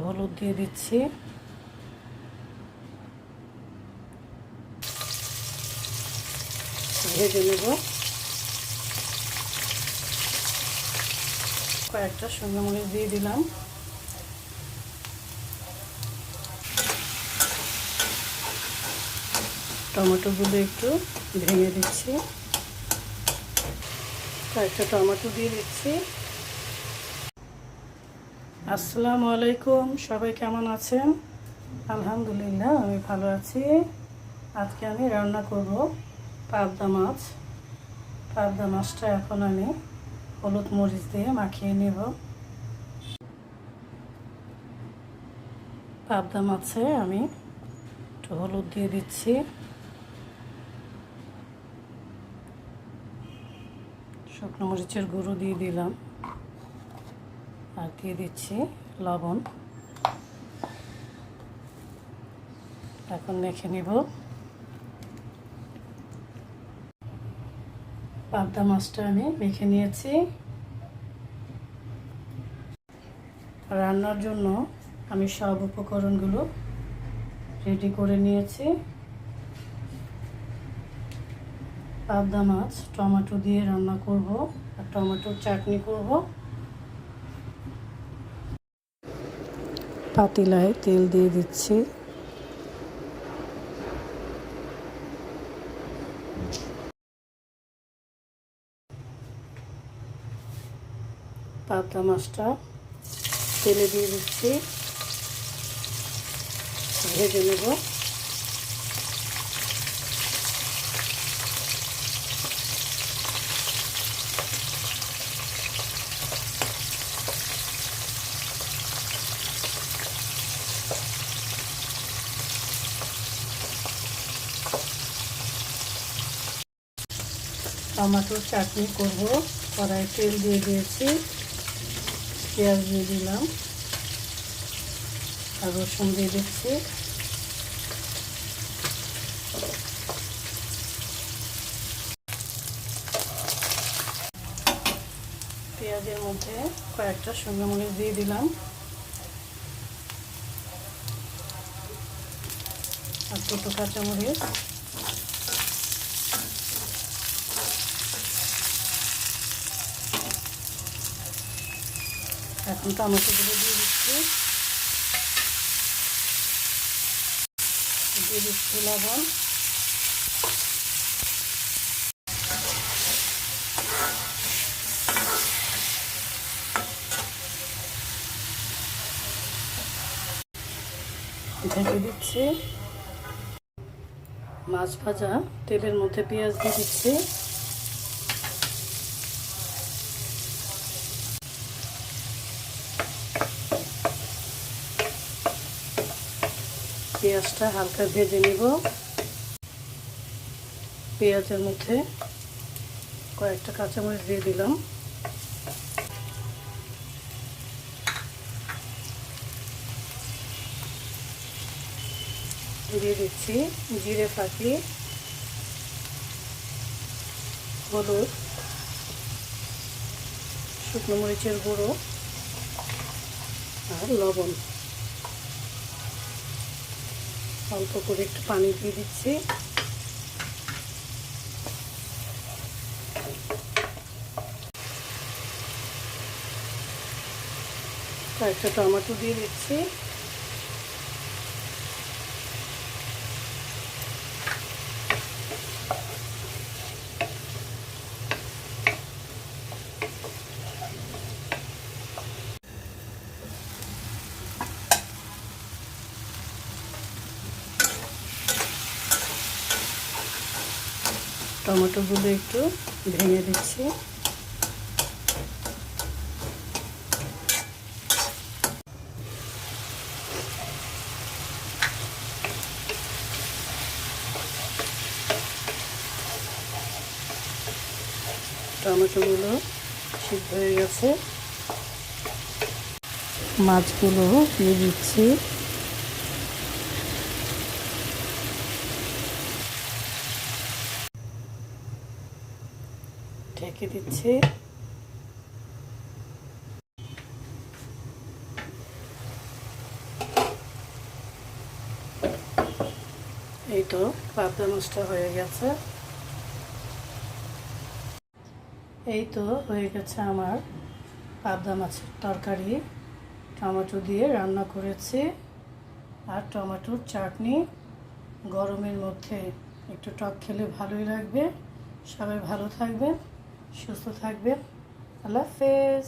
হলুদ দিয়ে দিচ্ছি, ভেজে নেব। কয়েকটা শুকনো মরিচ দিয়ে দিলাম। টমেটোগুলো একটু ভেঙে দিচ্ছি, কয়েকটা টমেটো দিয়ে দিচ্ছি। আসসালামু আলাইকুম, সবাই কেমন আছেন? আলহামদুলিল্লাহ, আমি ভালো আছি। আজকে আমি রান্না করব পাবদা মাছ। পাবদা মাছটা এখন আমি হলুদ মরিচ দিয়ে মাখিয়ে নেব। পাবদা মাছে আমি একটু হলুদ দিয়ে দিচ্ছি, শুকনো মরিচের গুঁড়ো দিয়ে দিলাম, আর দিয়ে দিচ্ছি লবণ। এখন মেখে নেব। পাবদা মাছটা আমি মেখে নিয়েছি। রান্নার জন্য আমি সব উপকরণগুলো রেডি করে নিয়েছি। পাবদা মাছ টমেটো দিয়ে রান্না করব, আর টমেটোর চাটনি করব। পাতিলায় তেল দিয়ে দিচ্ছি, পাবদা মাছটা তেলে দিয়ে দিচ্ছি, ভেজে নেব। টমেটোর চাটনি করব। কড়াই তেল দিয়ে দিয়েছি, পেঁয়াজ দিয়ে দিলাম, আর রসুন দিয়ে দিচ্ছি। পেঁয়াজের মধ্যে কয়েকটা শুকনো মরিচ দিয়ে দিলাম, আর দুটো কাঁচামরিচ। এখন টমেটোগুলো দিয়ে দিচ্ছি, দিয়ে দিচ্ছি লবণ। ঢেকে দিচ্ছি। মাছ ভাজা তেলের মধ্যে পেঁয়াজ দিয়ে দিচ্ছি, পেঁয়াজটা হালকা ভেজে নিব। পেঁয়াজের মধ্যে কয়েকটা কাঁচামরিচ দিয়ে দিলাম, দিয়ে দিচ্ছি জিরে ফাঁকি, হলুদ, শুকনো মরিচের গুঁড়ো, আর লবণ। অল্প করে একটু পানি দিয়ে দিচ্ছি। কয়েকটা টমেটো দিয়ে দিচ্ছি, টমেটোগুলো একটু ভেঙে দিচ্ছি। টমেটোগুলো সিদ্ধ হয়ে গেছে, মাছগুলো দিয়ে দিচ্ছি। ঢেকে দিচ্ছি। এই তো পাবদা মাছটা হয়ে গেছে। এই তো হয়ে গেছে আমার পাবদা মাছের তরকারি। টমেটো দিয়ে রান্না করেছি আর টমেটোর চাটনি। গরমের মধ্যে একটু টক খেলে ভালোই লাগবে। সবাই ভালো থাকবেন, সুস্থ থাকবেন। আল্লাহ হাফেজ।